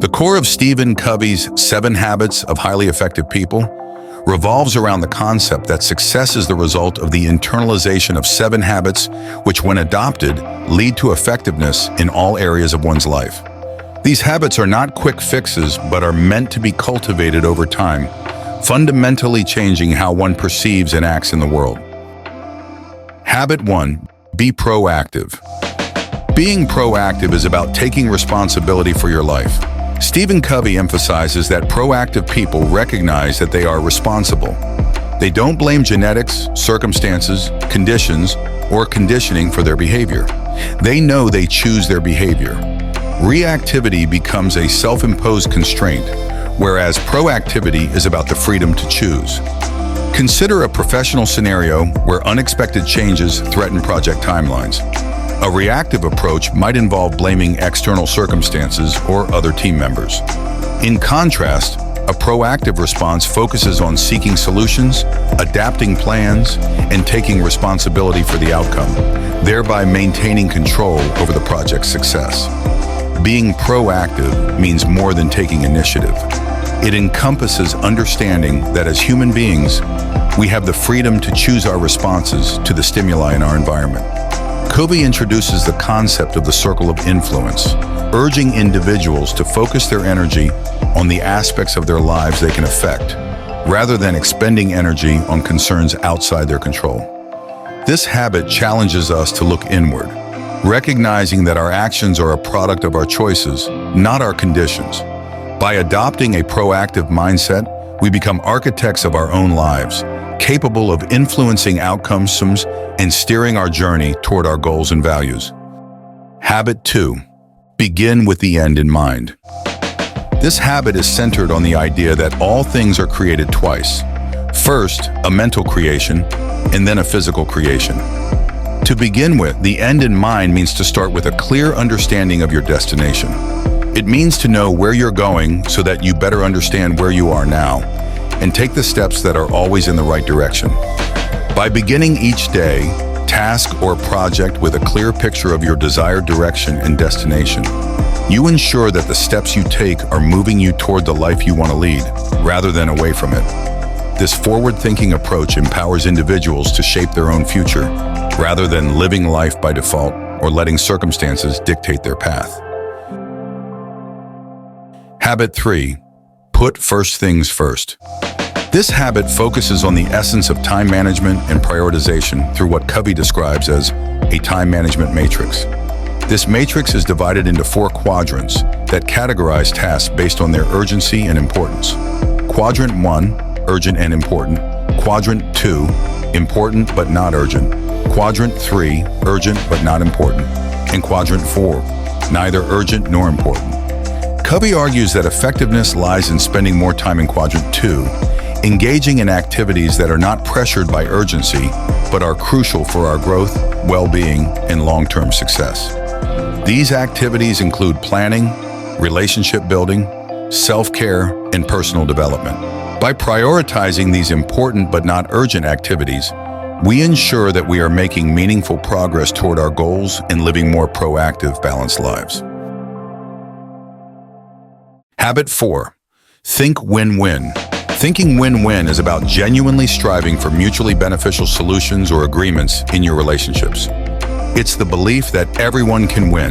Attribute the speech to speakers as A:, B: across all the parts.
A: The core of Stephen Covey's 7 Habits of Highly Effective People revolves around the concept that success is the result of the internalization of 7 habits which, when adopted, lead to effectiveness in all areas of one's life. These habits are not quick fixes, but are meant to be cultivated over time, fundamentally changing how one perceives and acts in the world. Habit 1. Be proactive. Being proactive is about taking responsibility for your life. Stephen Covey emphasizes that proactive people recognize that they are responsible. They don't blame genetics, circumstances, conditions, or conditioning for their behavior. They know they choose their behavior. Reactivity becomes a self-imposed constraint, whereas proactivity is about the freedom to choose. Consider a professional scenario where unexpected changes threaten project timelines. A reactive approach might involve blaming external circumstances or other team members. In contrast, a proactive response focuses on seeking solutions, adapting plans, and taking responsibility for the outcome, thereby maintaining control over the project's success. Being proactive means more than taking initiative. It encompasses understanding that as human beings, we have the freedom to choose our responses to the stimuli in our environment. Covey introduces the concept of the circle of influence, urging individuals to focus their energy on the aspects of their lives they can affect, rather than expending energy on concerns outside their control. This habit challenges us to look inward, recognizing that our actions are a product of our choices, not our conditions. By adopting a proactive mindset, we become architects of our own lives, capable of influencing outcomes and steering our journey toward our goals and values. Habit 2. Begin with the end in mind. This habit is centered on the idea that all things are created twice. First, a mental creation, and then a physical creation. To begin with, the end in mind means to start with a clear understanding of your destination. It means to know where you're going so that you better understand where you are now, and take the steps that are always in the right direction. By beginning each day, task, or project with a clear picture of your desired direction and destination, you ensure that the steps you take are moving you toward the life you want to lead, rather than away from it. This forward-thinking approach empowers individuals to shape their own future, rather than living life by default or letting circumstances dictate their path. Habit 3. Put first things first. This habit focuses on the essence of time management and prioritization through what Covey describes as a time management matrix. This matrix is divided into 4 quadrants that categorize tasks based on their urgency and importance. Quadrant 1, urgent and important. Quadrant 2, important but not urgent. Quadrant 3, urgent but not important. And Quadrant 4, neither urgent nor important. Covey argues that effectiveness lies in spending more time in Quadrant 2, engaging in activities that are not pressured by urgency, but are crucial for our growth, well-being, and long-term success. These activities include planning, relationship building, self-care, and personal development. By prioritizing these important but not urgent activities, we ensure that we are making meaningful progress toward our goals and living more proactive, balanced lives. Habit 4. Think win-win. Thinking win-win is about genuinely striving for mutually beneficial solutions or agreements in your relationships. It's the belief that everyone can win.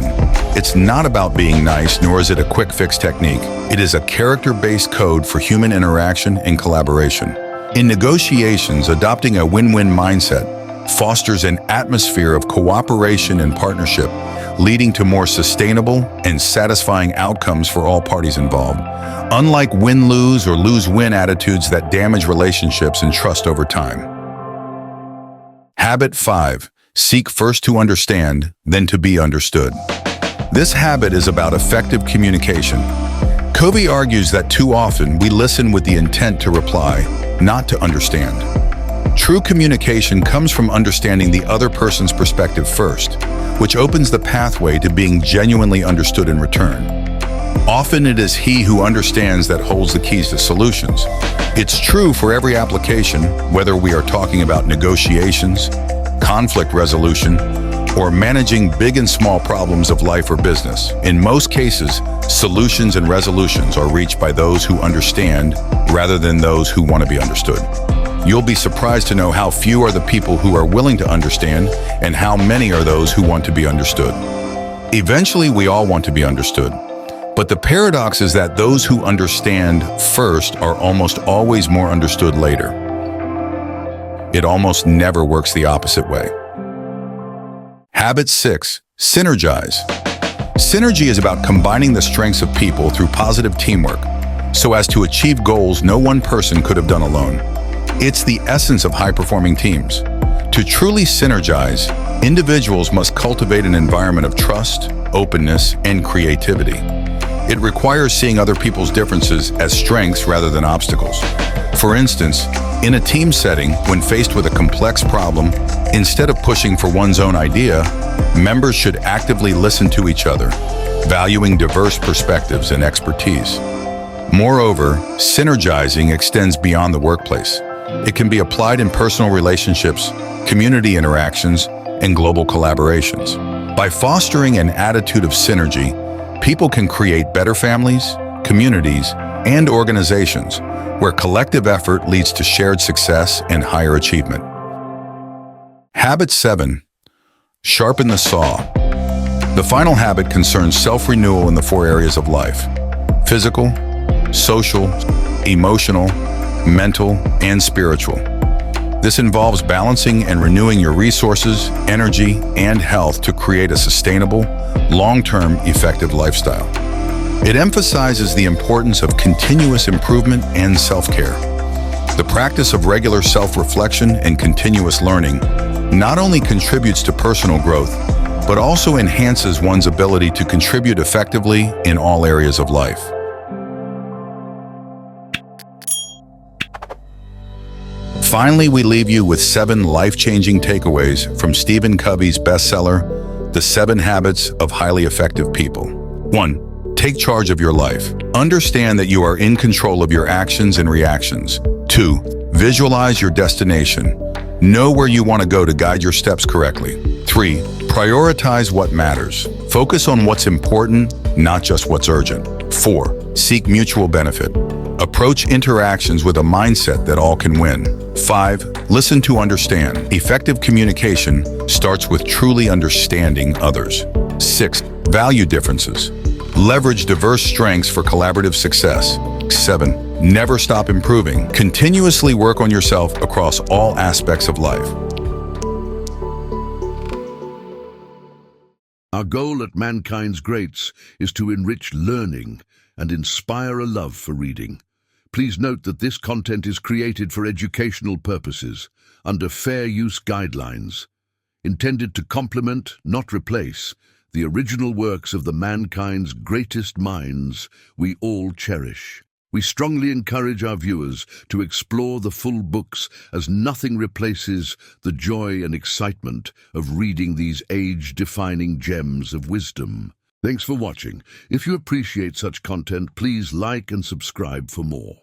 A: It's not about being nice, nor is it a quick fix technique. It is a character-based code for human interaction and collaboration. In negotiations, adopting a win-win mindset fosters an atmosphere of cooperation and partnership, leading to more sustainable and satisfying outcomes for all parties involved, unlike win-lose or lose-win attitudes that damage relationships and trust over time. Habit 5. Seek first to understand, then to be understood. This habit is about effective communication. Covey argues that too often we listen with the intent to reply, not to understand. True communication comes from understanding the other person's perspective first, which opens the pathway to being genuinely understood in return. Often it is he who understands that holds the keys to solutions. It's true for every application, whether we are talking about negotiations, conflict resolution, or managing big and small problems of life or business. In most cases, solutions and resolutions are reached by those who understand rather than those who want to be understood. You'll be surprised to know how few are the people who are willing to understand and how many are those who want to be understood. Eventually, we all want to be understood. But the paradox is that those who understand first are almost always more understood later. It almost never works the opposite way. Habit 6. Synergize. Synergy is about combining the strengths of people through positive teamwork so as to achieve goals no one person could have done alone. It's the essence of high-performing teams. To truly synergize, individuals must cultivate an environment of trust, openness, and creativity. It requires seeing other people's differences as strengths rather than obstacles. For instance, in a team setting, when faced with a complex problem, instead of pushing for one's own idea, members should actively listen to each other, valuing diverse perspectives and expertise. Moreover, synergizing extends beyond the workplace. It can be applied in personal relationships, community interactions, and global collaborations. By fostering an attitude of synergy, people can create better families, communities, and organizations where collective effort leads to shared success and higher achievement. Habit 7. Sharpen the saw. The final habit concerns self-renewal in the 4 areas of life: physical, social, emotional, mental, and spiritual. This involves balancing and renewing your resources, energy, and health to create a sustainable, long-term, effective lifestyle. It emphasizes the importance of continuous improvement and self-care. The practice of regular self-reflection and continuous learning not only contributes to personal growth, but also enhances one's ability to contribute effectively in all areas of life. Finally, we leave you with 7 life-changing takeaways from Stephen Covey's bestseller, The 7 Habits of Highly Effective People. 1. Take charge of your life. Understand that you are in control of your actions and reactions. 2. Visualize your destination. Know where you want to go to guide your steps correctly. 3. Prioritize what matters. Focus on what's important, not just what's urgent. 4. Seek mutual benefit. Approach interactions with a mindset that all can win. 5. Listen to understand. Effective communication starts with truly understanding others. 6. Value differences. Leverage diverse strengths for collaborative success. 7. Never stop improving. Continuously work on yourself across all aspects of life.
B: Our goal at Mankind's Greats is to enrich learning and inspire a love for reading. Please note that this content is created for educational purposes, under fair use guidelines, intended to complement, not replace, the original works of the mankind's greatest minds we all cherish. We strongly encourage our viewers to explore the full books, as nothing replaces the joy and excitement of reading these age-defining gems of wisdom. Thanks for watching. If you appreciate such content, please like and subscribe for more.